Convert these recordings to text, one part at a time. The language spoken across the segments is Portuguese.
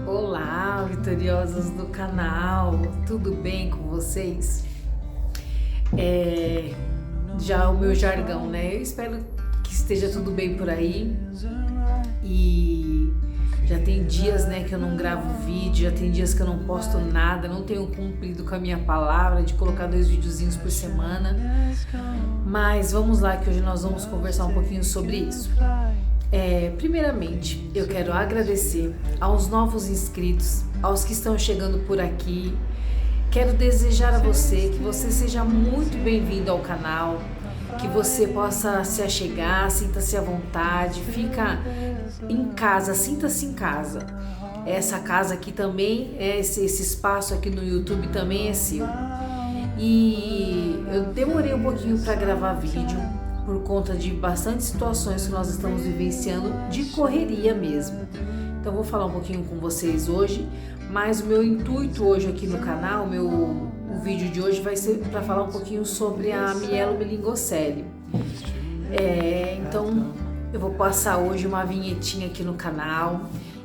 Olá, vitoriosos do canal, tudo bem com vocês? Já o meu jargão, né? Eu espero que esteja tudo bem por aí. E já tem dias, né, que eu não gravo vídeo, já tem dias que eu não posto nada, não tenho cumprido com a minha palavra de colocar 2 videozinhos por semana. Mas vamos lá, que hoje nós vamos conversar um pouquinho sobre isso. Primeiramente, eu quero agradecer aos novos inscritos, aos que estão chegando por aqui. Quero desejar a você que você seja muito bem-vindo ao canal, que você possa se achegar, sinta-se à vontade, fica em casa, sinta-se em casa. Essa casa aqui também, esse espaço aqui no YouTube também é seu. E eu demorei um pouquinho para gravar vídeo, por conta de bastante situações que nós estamos vivenciando, de correria mesmo. Então vou falar um pouquinho com vocês hoje, mas o meu intuito hoje aqui no canal, o vídeo de hoje vai ser para falar um pouquinho sobre a mielomeningocele. Então eu vou passar hoje uma vinhetinha aqui no canal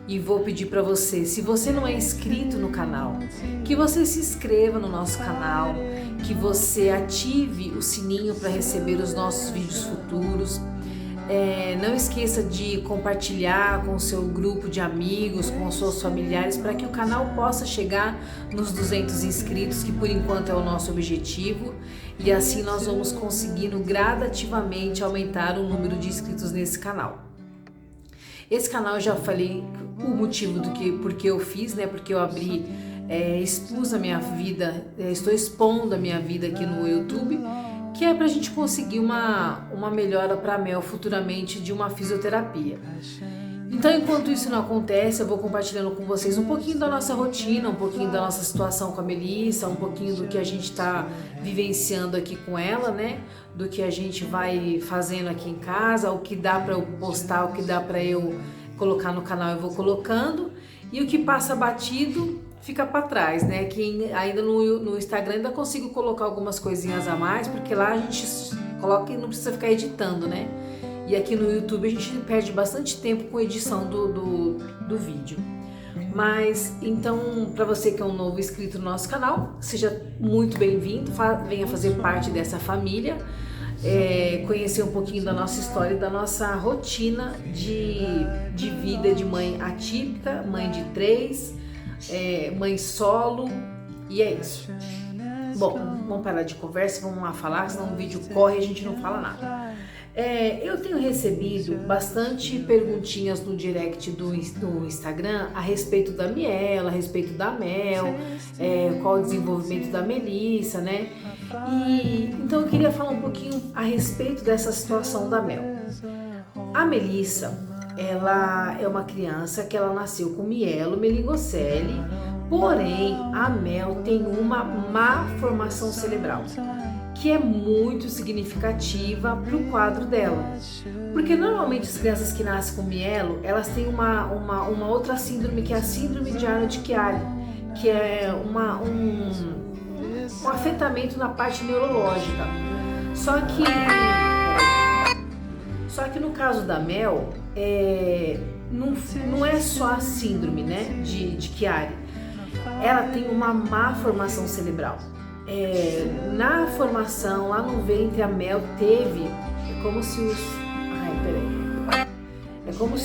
e vou pedir para você, se você não é inscrito no canal, que você se inscreva no nosso canal, que você ative o sininho para receber os nossos vídeos futuros. Não esqueça de compartilhar com o seu grupo de amigos, com os seus familiares, para que o canal possa chegar nos 200 inscritos, que por enquanto é o nosso objetivo, e assim nós vamos conseguindo gradativamente aumentar o número de inscritos nesse canal. Esse canal eu já falei o motivo porque eu fiz, né? Porque eu abri, expus a minha vida, estou expondo a minha vida aqui no YouTube, que é para a gente conseguir uma melhora para a Mel futuramente de uma fisioterapia. Então, enquanto isso não acontece, eu vou compartilhando com vocês um pouquinho da nossa rotina, um pouquinho da nossa situação com a Melissa, um pouquinho do que a gente está vivenciando aqui com ela, né? Do que a gente vai fazendo aqui em casa, o que dá para eu postar, o que dá para eu colocar no canal eu vou colocando, e o que passa batido fica para trás, né? Que ainda no Instagram ainda consigo colocar algumas coisinhas a mais, porque lá a gente coloca e não precisa ficar editando, né? E aqui no YouTube a gente perde bastante tempo com a edição do vídeo. Mas, então, para você que é um novo inscrito no nosso canal, seja muito bem-vindo, venha fazer parte dessa família, conhecer um pouquinho da nossa história e da nossa rotina de vida de mãe atípica, mãe de 3, mãe solo, e é isso. Bom, vamos parar de conversa, vamos lá falar, senão o vídeo corre e a gente não fala nada. Eu tenho recebido bastante perguntinhas no direct do Instagram a respeito da Miela, a respeito da Mel, qual o desenvolvimento da Melissa, né? E então eu queria falar um pouquinho a respeito dessa situação da Mel. A Melissa, ela é uma criança que ela nasceu com mielomeningocele, porém a Mel tem uma má formação cerebral, que é muito significativa para o quadro dela. Porque normalmente as crianças que nascem com mielo, elas têm uma outra síndrome, que é a síndrome de Arnold-Chiari, que é um afetamento na parte neurológica. Só que no caso da Mel, não é só a síndrome, né, de Chiari. Ela tem uma má formação cerebral. Na formação, lá no ventre, a Mel teve, é como se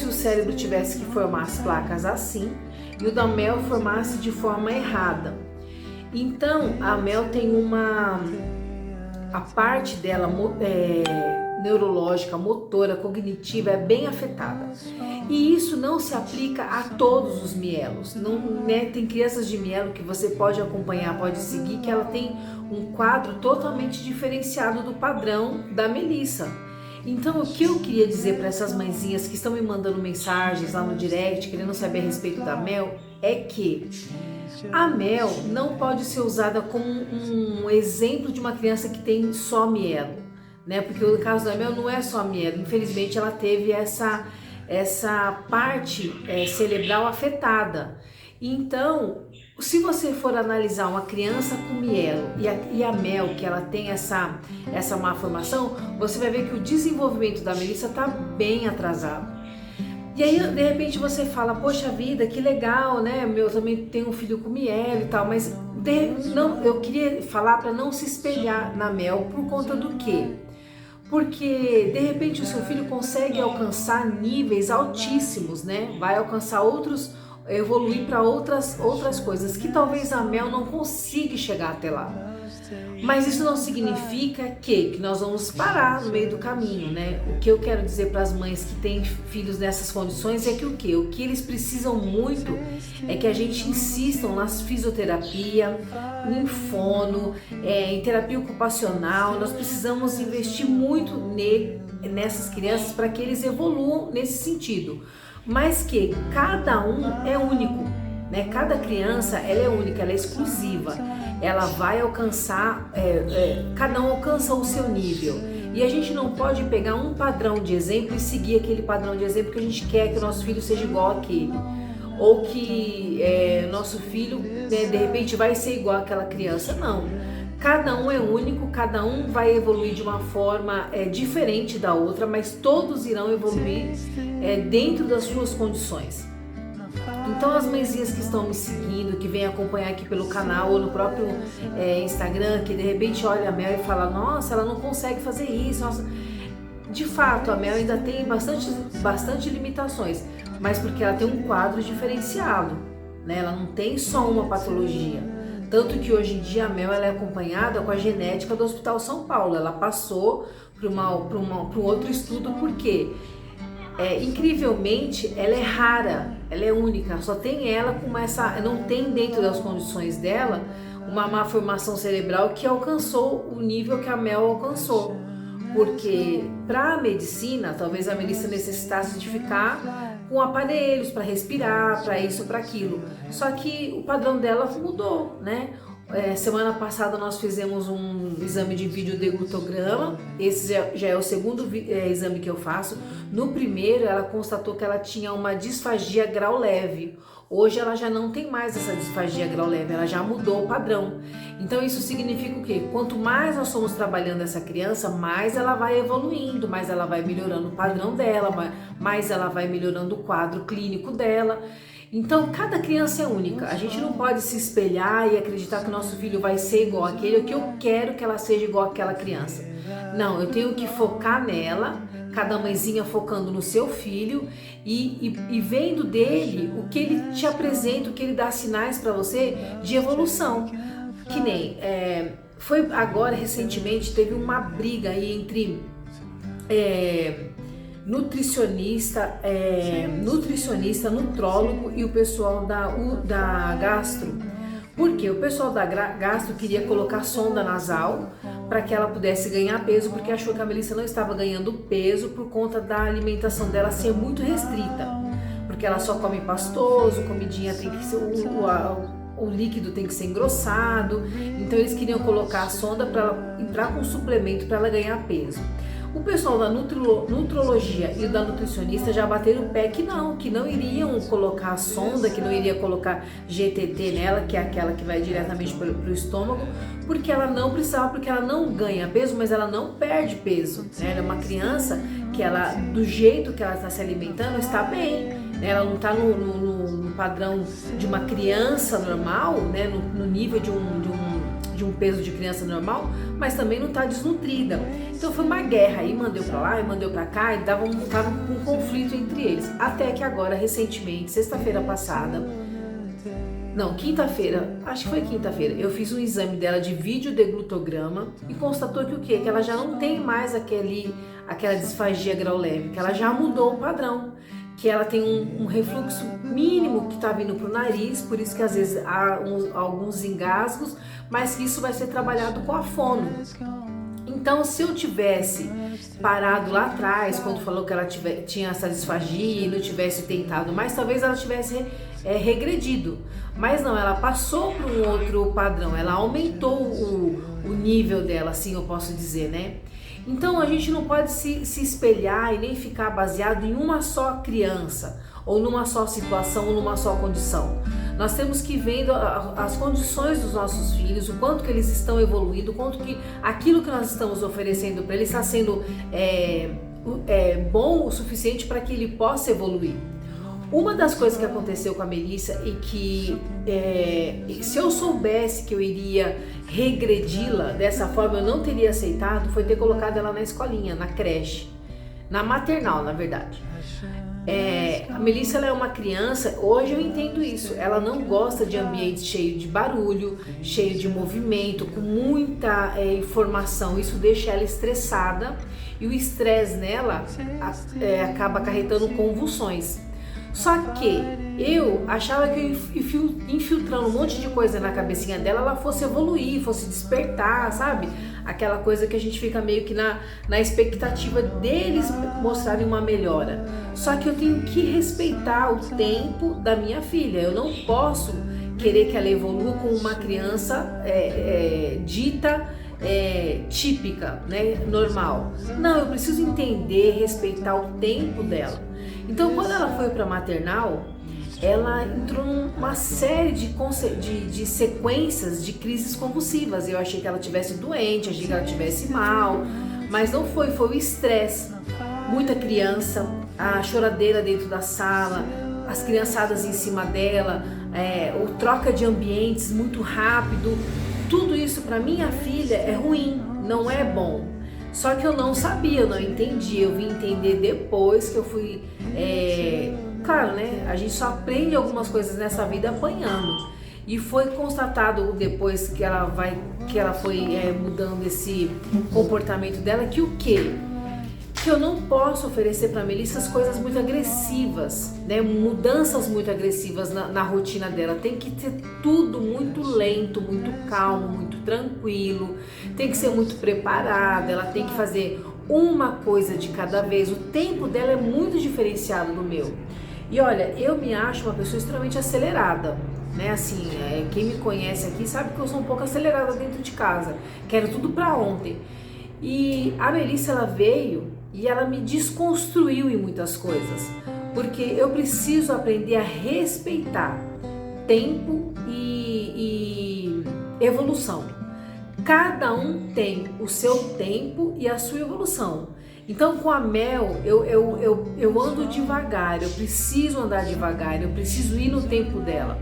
o cérebro tivesse que formar as placas assim, e o da Mel formasse de forma errada. Então, a Mel tem a parte dela neurológica, motora, cognitiva é bem afetada. E isso não se aplica a todos os mielos. Não, né? Tem crianças de mielo que você pode acompanhar, pode seguir, que ela tem um quadro totalmente diferenciado do padrão da Melissa. Então, o que eu queria dizer para essas mãezinhas que estão me mandando mensagens lá no direct, querendo saber a respeito da Mel, é que a Mel não pode ser usada como um exemplo de uma criança que tem só mielo, né? Porque o caso da Mel não é só mielo. Infelizmente, ela teve essa parte cerebral afetada. Então, se você for analisar uma criança com mielo e a Mel, que ela tem essa má formação, você vai ver que o desenvolvimento da Melissa está bem atrasado. E aí, de repente, você fala, poxa vida, que legal, né? Eu também tenho um filho com Miel e tal, mas não, eu queria falar para não se espelhar na Mel por conta do quê? Porque, de repente, o seu filho consegue alcançar níveis altíssimos, né? Vai alcançar evoluir para outras coisas que talvez a Mel não consiga chegar até lá. Mas isso não significa que nós vamos parar no meio do caminho, né? O que eu quero dizer para as mães que têm filhos nessas condições é que o que eles precisam muito é que a gente insista nas fisioterapia, em fono, em terapia ocupacional. Nós precisamos investir muito nessas crianças para que eles evoluam nesse sentido. Mas que cada um é único, né? Cada criança ela é única, ela é exclusiva. Ela vai alcançar, cada um alcança o seu nível. E a gente não pode pegar um padrão de exemplo e seguir aquele padrão de exemplo que a gente quer que o nosso filho seja igual àquele. Ou que nosso filho, né, de repente, vai ser igual àquela criança. Não. Cada um é único, cada um vai evoluir de uma forma diferente da outra, mas todos irão evoluir dentro das suas condições. Então as mãezinhas que estão me seguindo, que vêm acompanhar aqui pelo canal ou no próprio Instagram, que de repente olha a Mel e fala, nossa, ela não consegue fazer isso, nossa. De fato, a Mel ainda tem bastante limitações, mas porque ela tem um quadro diferenciado, né? Ela não tem só uma patologia. Tanto que hoje em dia a Mel ela é acompanhada com a genética do Hospital São Paulo. Ela passou para um outro estudo, porque incrivelmente ela é rara, ela é única, só tem ela com não tem dentro das condições dela uma má formação cerebral que alcançou o nível que a Mel alcançou. Porque para a medicina, talvez a Melissa necessitasse de ficar com aparelhos para respirar, para isso, para aquilo. Só que o padrão dela mudou, né? Semana passada nós fizemos um exame de videodeglutograma. Esse já é o segundo exame que eu faço. No primeiro ela constatou que ela tinha uma disfagia grau leve. Hoje ela já não tem mais essa disfagia grau leve, ela já mudou o padrão. Então isso significa o quê? Quanto mais nós somos trabalhando essa criança, mais ela vai evoluindo, mais ela vai melhorando o padrão dela, mais ela vai melhorando o quadro clínico dela. Então, cada criança é única. A gente não pode se espelhar e acreditar que o nosso filho vai ser igual àquele, ou que eu quero que ela seja igual àquela criança. Não, eu tenho que focar nela, cada mãezinha focando no seu filho e vendo dele o que ele te apresenta, o que ele dá sinais para você de evolução. Que nem, foi agora, recentemente, teve uma briga aí entre... nutricionista, nutrólogo e o pessoal da gastro. Porque o pessoal da gastro queria colocar sonda nasal para que ela pudesse ganhar peso, porque achou que a Melissa não estava ganhando peso por conta da alimentação dela ser muito restrita. Porque ela só come pastoso, comidinha tem que ser... O líquido tem que ser engrossado. Então eles queriam colocar a sonda para ela entrar com suplemento para ela ganhar peso. O pessoal da nutrologia e o da nutricionista já bateram o pé que não iriam colocar a sonda, que não iria colocar GTT nela, que é aquela que vai diretamente para o estômago, porque ela não precisava, porque ela não ganha peso, mas ela não perde peso, né? Ela é uma criança que ela, do jeito que ela está se alimentando, está bem, né? Ela não está no padrão de uma criança normal, né? No nível de um peso de criança normal, mas também não está desnutrida. Então foi uma guerra, aí mandou para lá e mandou para cá, e tava um conflito entre eles. Até que agora, recentemente, sexta-feira passada, não, quinta-feira, acho que foi quinta-feira, eu fiz um exame dela de videodeglutograma e constatou que o quê? Que ela já não tem mais aquela disfagia grau leve, que ela já mudou o padrão, que ela tem um refluxo mínimo que está vindo para o nariz, por isso que às vezes há alguns engasgos, mas que isso vai ser trabalhado com a fono. Então, se eu tivesse parado lá atrás, quando falou que ela tinha essa disfagia e não tivesse tentado mais, talvez ela tivesse regredido. Mas não, ela passou para um outro padrão, ela aumentou o nível dela, assim eu posso dizer, né? Então a gente não pode se espelhar e nem ficar baseado em uma só criança, ou numa só situação, ou numa só condição. Nós temos que ir vendo as condições dos nossos filhos, o quanto que eles estão evoluindo, o quanto que aquilo que nós estamos oferecendo para eles está sendo bom o suficiente para que ele possa evoluir. Uma das coisas que aconteceu com a Melissa e que se eu soubesse que eu iria regredi-la dessa forma, eu não teria aceitado, foi ter colocado ela na escolinha, na creche, na maternal, na verdade. A Melissa, ela é uma criança, hoje eu entendo isso, ela não gosta de ambientes cheios de barulho, cheio de movimento, com muita informação, isso deixa ela estressada e o estresse nela acaba acarretando convulsões. Só que eu achava que eu infiltrando um monte de coisa na cabecinha dela, ela fosse evoluir, fosse despertar, sabe? Aquela coisa que a gente fica meio que na expectativa deles mostrarem uma melhora. Só que eu tenho que respeitar o tempo da minha filha. Eu não posso querer que ela evolua com uma criança dita típica, né? Normal. Não, eu preciso entender, respeitar o tempo dela. Então, quando ela foi para maternal, ela entrou numa série de sequências de crises convulsivas. Eu achei que ela estivesse doente, achei que ela estivesse mal, mas não foi, foi o estresse. Muita criança, a choradeira dentro da sala, as criançadas em cima dela, o troca de ambientes muito rápido. Tudo isso para minha filha é ruim, não é bom. Só que eu não sabia, eu não entendi, eu vim entender depois que eu fui... Claro, né? A gente só aprende algumas coisas nessa vida apanhando. E foi constatado depois que ela foi mudando esse comportamento dela, que o quê? Que eu não posso oferecer para a Melissa coisas muito agressivas, né? Mudanças muito agressivas na rotina dela. Tem que ter tudo muito lento, muito calmo, muito tranquilo. Tem que ser muito preparada. Ela tem que fazer uma coisa de cada vez. O tempo dela é muito diferenciado do meu. E olha, eu me acho uma pessoa extremamente acelerada, né? Assim, quem me conhece aqui sabe que eu sou um pouco acelerada dentro de casa. Quero tudo para ontem. E a Melissa, ela veio e ela me desconstruiu em muitas coisas, porque eu preciso aprender a respeitar tempo e evolução. Cada um tem o seu tempo e a sua evolução. Então, com a Mel, eu ando devagar, eu preciso andar devagar, eu preciso ir no tempo dela.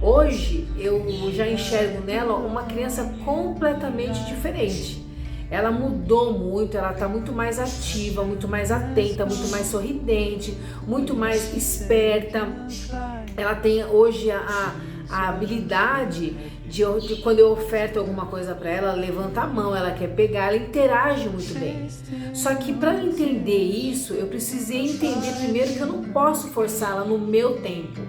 Hoje, eu já enxergo nela uma criança completamente diferente. Ela mudou muito, ela está muito mais ativa, muito mais atenta, muito mais sorridente, muito mais esperta. Ela tem hoje a habilidade de quando eu oferto alguma coisa para ela, ela levanta a mão, ela quer pegar, ela interage muito bem. Só que para eu entender isso, eu precisei entender primeiro que eu não posso forçá-la no meu tempo.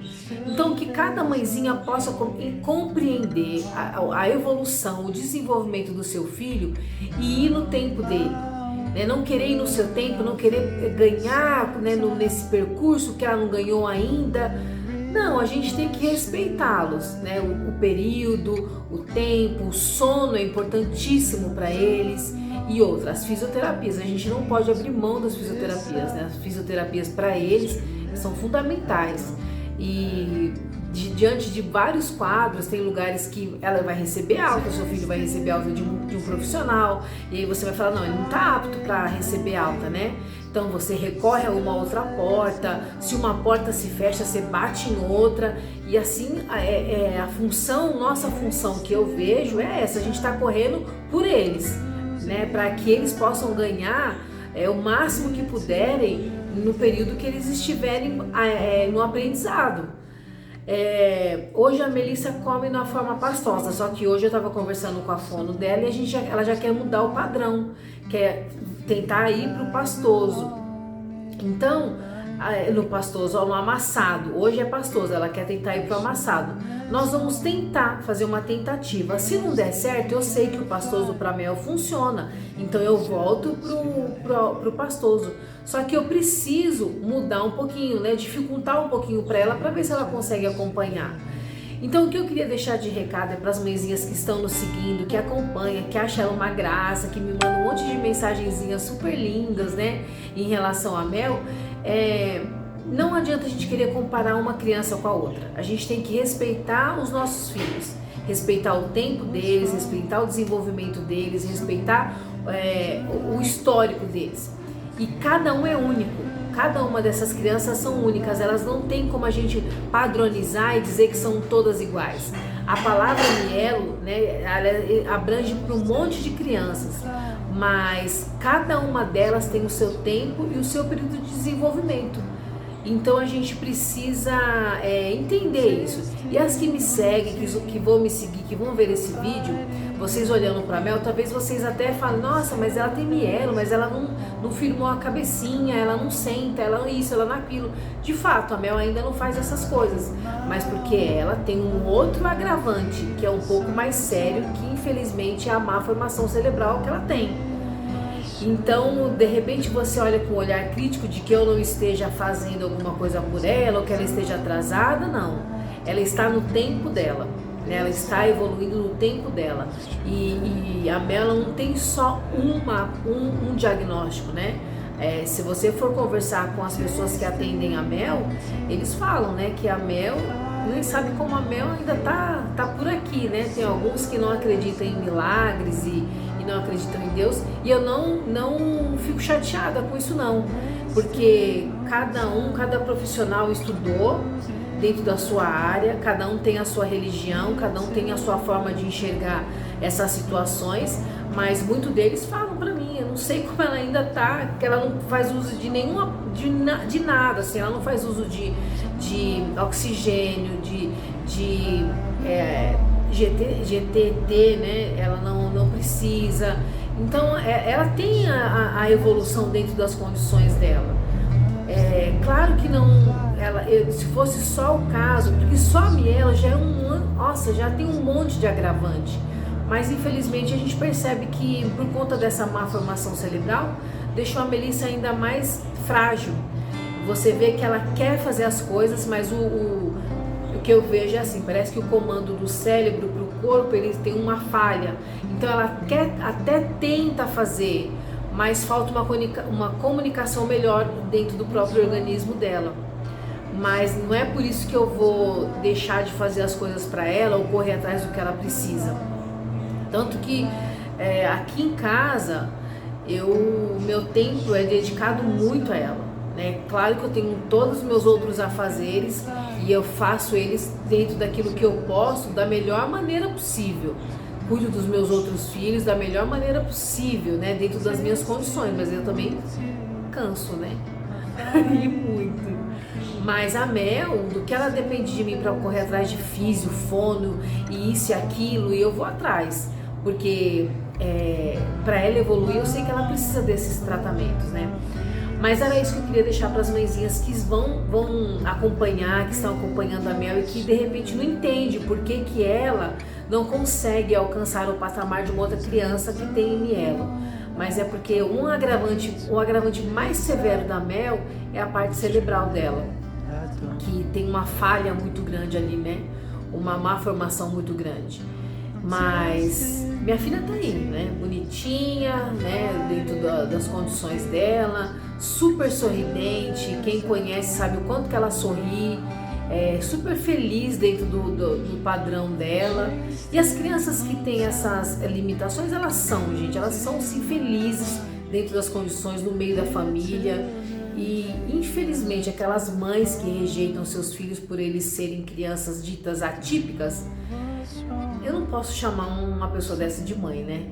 Então, que cada mãezinha possa compreender a evolução, o desenvolvimento do seu filho e ir no tempo dele. Não querer ir no seu tempo, não querer ganhar, né, nesse percurso que ela não ganhou ainda. Não, a gente tem que respeitá-los, né? O período, o tempo, o sono é importantíssimo para eles. E outras, fisioterapias, a gente não pode abrir mão das fisioterapias, né? As fisioterapias para eles são fundamentais. E diante de vários quadros, tem lugares que ela vai receber alta, seu filho vai receber alta de um profissional, e aí você vai falar, não, ele não está apto para receber alta, né? Então você recorre a uma outra porta, se uma porta se fecha, você bate em outra, e assim nossa função que eu vejo é essa, a gente está correndo por eles, né? Para que eles possam ganhar o máximo que puderem no período que eles estiverem no aprendizado. Hoje a Melissa come na forma pastosa, só que hoje eu estava conversando com a fono dela e ela já quer mudar o padrão, quer tentar ir para o pastoso. Então, no pastoso, no amassado, hoje é pastoso, ela quer tentar ir para o amassado. Nós vamos tentar fazer uma tentativa. Se não der certo, eu sei que o pastoso para Mel funciona, então eu volto pro pastoso. Só que eu preciso mudar um pouquinho, né? Dificultar um pouquinho para ela, para ver se ela consegue acompanhar. Então, o que eu queria deixar de recado é para as mãezinhas que estão nos seguindo, que acompanham, que acham ela uma graça, que me mandam um monte de mensagenzinhas super lindas, né? Em relação a Mel. Não adianta a gente querer comparar uma criança com a outra. A gente tem que respeitar os nossos filhos, respeitar o tempo deles, respeitar o desenvolvimento deles, respeitar o histórico deles. E cada um é único. Cada uma dessas crianças são únicas, elas não tem como a gente padronizar e dizer que são todas iguais. A palavra mielo, né, ela abrange para um monte de crianças, mas cada uma delas tem o seu tempo e o seu período de desenvolvimento. Então a gente precisa entender isso. E as que me seguem, que vão me seguir, que vão ver esse vídeo, vocês olhando para a Mel, talvez vocês até falem, nossa, mas ela tem mielo, mas ela não firmou a cabecinha, ela não senta, ela não isso, ela não aquilo. De fato, a Mel ainda não faz essas coisas, mas porque ela tem um outro agravante, que é um pouco mais sério, que infelizmente é a má formação cerebral que ela tem. Então, de repente você olha com um olhar crítico de que eu não esteja fazendo alguma coisa por ela, ou que ela esteja atrasada, não. Ela está no tempo dela, né? Ela está evoluindo no tempo dela. E a Mel não tem só um diagnóstico, né? Se você for conversar com as pessoas que atendem a Mel, eles falam, né, que a Mel, nem sabe como a Mel ainda tá por aqui, né? Tem alguns que não acreditam em milagres e não acreditam em Deus, e eu não fico chateada com isso não, porque cada profissional estudou dentro da sua área, cada um tem a sua religião, cada um tem a sua forma de enxergar essas situações, mas muitos deles falam pra mim, eu não sei como ela ainda tá, que ela não faz uso de nada, assim, ela não faz uso de oxigênio, de GTT, né? Ela não precisa. Então, ela tem a evolução dentro das condições dela. Claro que não, se fosse só o caso, porque só a mielo já já tem um monte de agravante. Mas infelizmente a gente percebe que por conta dessa má formação cerebral, deixou a Melissa ainda mais frágil. Você vê que ela quer fazer as coisas, mas o que eu vejo é assim, parece que o comando do cérebro para o corpo, ele tem uma falha. Então ela até tenta fazer, mas falta uma comunicação melhor dentro do próprio organismo dela. Mas não é por isso que eu vou deixar de fazer as coisas para ela ou correr atrás do que ela precisa. Tanto que aqui em casa, meu tempo é dedicado muito a ela. Claro que eu tenho todos os meus outros afazeres e eu faço eles dentro daquilo que eu posso, da melhor maneira possível. Cuido dos meus outros filhos da melhor maneira possível, né? Dentro das minhas condições, mas eu também canso, né? E muito. Mas a Mel, do que ela depende de mim para correr atrás de físio, fono e isso e aquilo, e eu vou atrás. Porque para ela evoluir, eu sei que ela precisa desses tratamentos, né? Mas era isso que eu queria deixar para as mãezinhas que vão acompanhar, que estão acompanhando a Mel e que de repente não entende por que ela não consegue alcançar o patamar de uma outra criança que tem mielo. Mas é porque o agravante mais severo da Mel é a parte cerebral dela, que tem uma falha muito grande ali, né? Uma má formação muito grande. Mas minha filha tá aí, né? Bonitinha, né? Dentro das condições dela, super sorridente. Quem conhece sabe o quanto que ela sorri, super feliz dentro do padrão dela. E as crianças que têm essas limitações, elas são sim felizes dentro das condições, no meio da família. E infelizmente aquelas mães que rejeitam seus filhos por eles serem crianças ditas atípicas, eu não posso chamar uma pessoa dessa de mãe, né?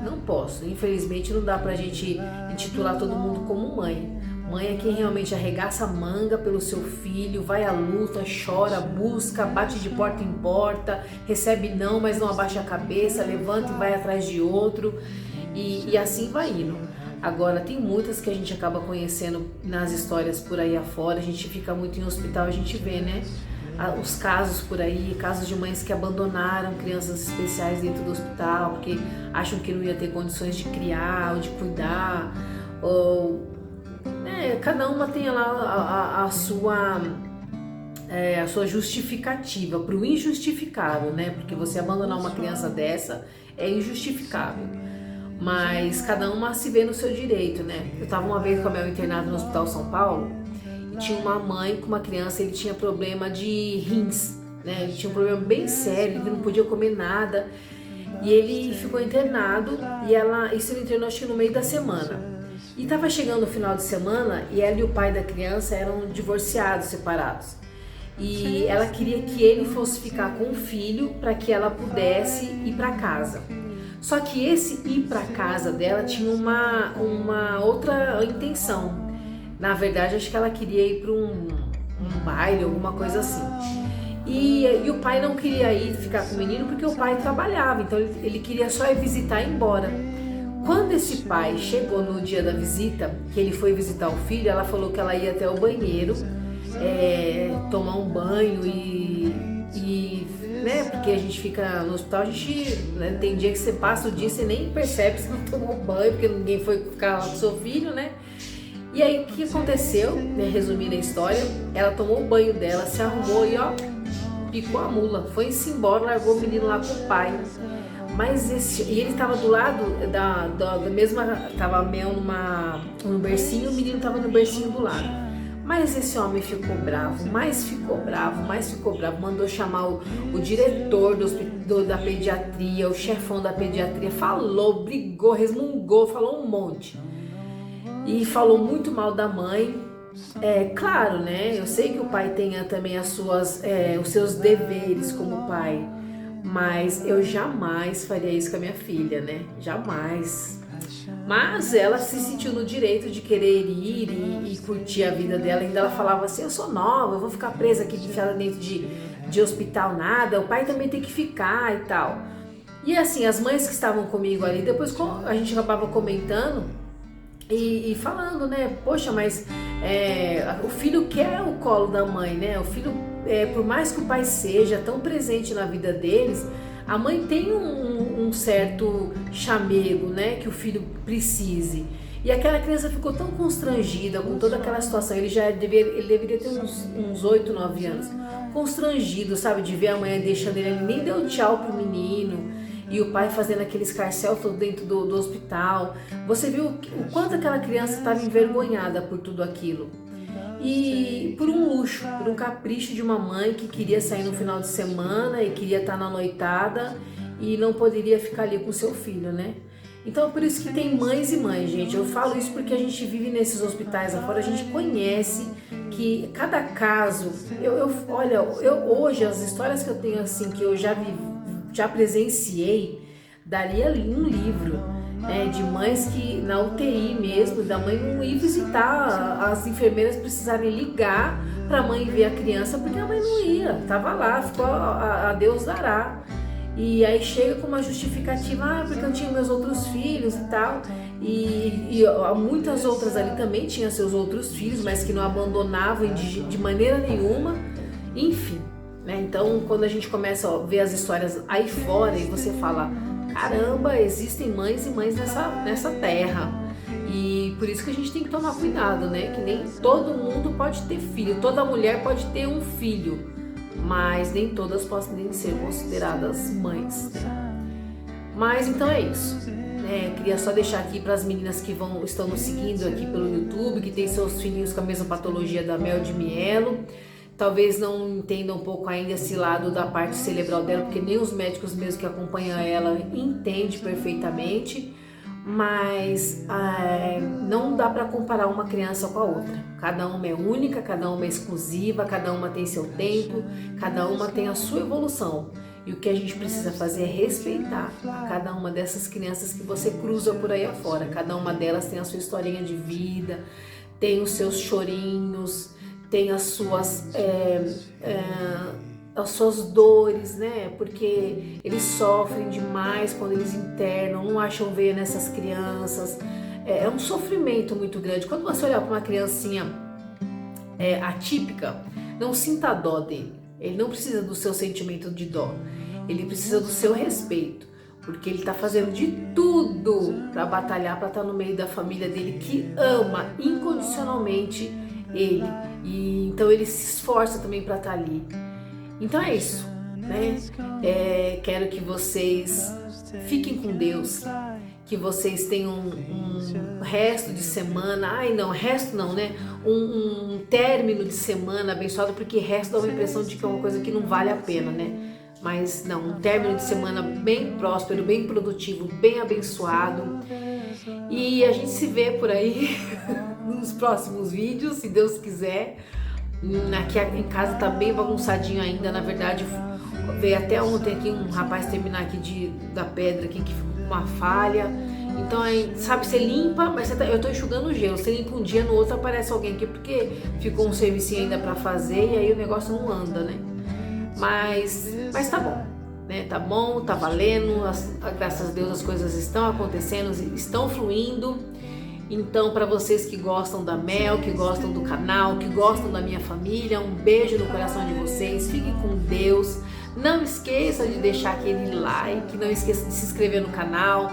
Não posso. Infelizmente não dá pra gente intitular todo mundo como mãe. Mãe é quem realmente arregaça a manga pelo seu filho, vai à luta, chora, busca, bate de porta em porta, recebe não, mas não abaixa a cabeça, levanta e vai atrás de outro e assim vai indo. Agora, tem muitas que a gente acaba conhecendo nas histórias por aí afora, a gente fica muito em hospital, a gente vê, né? Os casos por aí, casos de mães que abandonaram crianças especiais dentro do hospital porque acham que não ia ter condições de criar ou de cuidar, ou cada uma tem lá a sua justificativa para o injustificável, né? Porque você abandonar uma criança dessa é injustificável, mas cada uma se vê no seu direito, né? Eu estava uma vez com a Mel internada no Hospital São Paulo. Tinha uma mãe com uma criança, ele tinha problema de rins, né? Ele tinha um problema bem sério, ele não podia comer nada. E ele ficou internado e isso ele internou acho que no meio da semana. E estava chegando o final de semana e ela e o pai da criança eram divorciados, separados. E ela queria que ele fosse ficar com o filho para que ela pudesse ir para casa. Só que esse ir para casa dela tinha uma outra intenção. Na verdade, acho que ela queria ir para um baile, alguma coisa assim. E o pai não queria ir ficar com o menino porque o pai trabalhava, então ele queria só ir visitar e ir embora. Quando esse pai chegou no dia da visita, que ele foi visitar o filho, ela falou que ela ia até o banheiro, tomar um banho e né, porque a gente fica no hospital, a gente, né, tem dia que você passa o dia e você nem percebe se não tomou banho, porque ninguém foi ficar lá com o seu filho, né? E aí o que aconteceu, né, resumindo a história, ela tomou o banho dela, se arrumou e ó, picou a mula, foi-se embora, largou o menino lá com o pai. E ele estava do lado da mesma, estava meio no bercinho, o menino estava no bercinho do lado. Mas esse homem ficou bravo, mais ficou bravo, mandou chamar o diretor da pediatria, o chefão da pediatria, falou, brigou, resmungou, falou um monte. E falou muito mal da mãe. Claro, né? Eu sei que o pai tenha também os seus deveres como pai, mas eu jamais faria isso com a minha filha, né? Jamais. Mas ela se sentiu no direito de querer ir e curtir a vida dela. Ainda ela falava assim, eu sou nova, eu vou ficar presa aqui, enfiada dentro de hospital, nada. O pai também tem que ficar e tal. E assim, as mães que estavam comigo ali, depois a gente acabava comentando e falando, né? Poxa, mas o filho quer o colo da mãe, né? O filho, por mais que o pai seja tão presente na vida deles, a mãe tem um certo chamego, né, que o filho precise. E aquela criança ficou tão constrangida com toda aquela situação. Ele deveria ter uns 8, 9 anos. Constrangido, sabe, de ver a mãe deixando ele nem deu tchau pro menino. E o pai fazendo aquele escarcéu todo dentro do hospital. Você viu o quanto aquela criança estava envergonhada por tudo aquilo. E por um luxo, por um capricho de uma mãe que queria sair no final de semana e queria estar na noitada e não poderia ficar ali com seu filho, né? Então por isso que tem mães e mães, gente. Eu falo isso porque a gente vive nesses hospitais afora, a gente conhece que cada caso... Olha, hoje as histórias que eu tenho assim, que eu já presenciei, daria um livro, né, de mães que na UTI mesmo, da mãe não ir visitar, as enfermeiras precisarem ligar para a mãe ver a criança, porque a mãe não ia, estava lá, ficou a Deus dará. E aí chega com uma justificativa, porque eu tinha meus outros filhos e tal, e muitas outras ali também tinham seus outros filhos, mas que não abandonavam de maneira nenhuma, enfim. Né? Então, quando a gente começa a ver as histórias aí fora e você fala, caramba, existem mães e mães nessa terra. E por isso que a gente tem que tomar cuidado, né? Que nem todo mundo pode ter filho, toda mulher pode ter um filho, mas nem todas podem ser consideradas mães. Mas então é isso. Queria só deixar aqui para as meninas que estão nos seguindo aqui pelo YouTube, que tem seus filhinhos com a mesma patologia da Mel de Mielo. Talvez não entendam um pouco ainda esse lado da parte cerebral dela, porque nem os médicos mesmo que acompanham ela entendem perfeitamente, mas não dá para comparar uma criança com a outra. Cada uma é única, cada uma é exclusiva, cada uma tem seu tempo, cada uma tem a sua evolução. E o que a gente precisa fazer é respeitar a cada uma dessas crianças que você cruza por aí afora. Cada uma delas tem a sua historinha de vida, tem os seus chorinhos, tem as suas dores, né? Porque eles sofrem demais quando eles internam, não acham ver nessas crianças. É um sofrimento muito grande. Quando você olhar para uma criancinha atípica, não sinta a dó dele. Ele não precisa do seu sentimento de dó. Ele precisa do seu respeito. Porque ele está fazendo de tudo para batalhar, para estar no meio da família dele, que ama incondicionalmente ele. E então ele se esforça também para estar ali. Então é isso, né? Quero que vocês fiquem com Deus, que vocês tenham um resto de semana, resto não, né? Um término de semana abençoado, porque resto dá uma impressão de que é uma coisa que não vale a pena, né? Mas não, um término de semana bem próspero, bem produtivo, bem abençoado. E a gente se vê por aí nos próximos vídeos, se Deus quiser. Aqui em casa tá bem bagunçadinho ainda, na verdade veio até ontem aqui um rapaz terminar aqui da pedra aqui que ficou com uma falha. Então aí, sabe, você limpa, mas eu tô enxugando o gelo, você limpa um dia, no outro aparece alguém aqui porque ficou um servicinho ainda pra fazer e aí o negócio não anda, né? Mas tá bom, né? Tá bom, tá valendo, graças a Deus as coisas estão acontecendo, estão fluindo. Então, para vocês que gostam da Mel, que gostam do canal, que gostam da minha família, um beijo no coração de vocês, fiquem com Deus. Não esqueça de deixar aquele like, não esqueça de se inscrever no canal,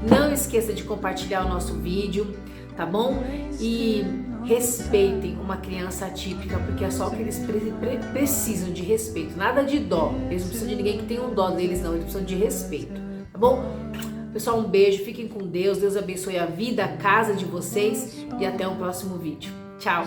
não esqueça de compartilhar o nosso vídeo, tá bom? E respeitem uma criança atípica, porque é só que eles precisam de respeito, nada de dó. Eles não precisam de ninguém que tenha um dó deles, não, eles precisam de respeito, tá bom? Pessoal, um beijo, fiquem com Deus, Deus abençoe a vida, a casa de vocês e até o próximo vídeo. Tchau!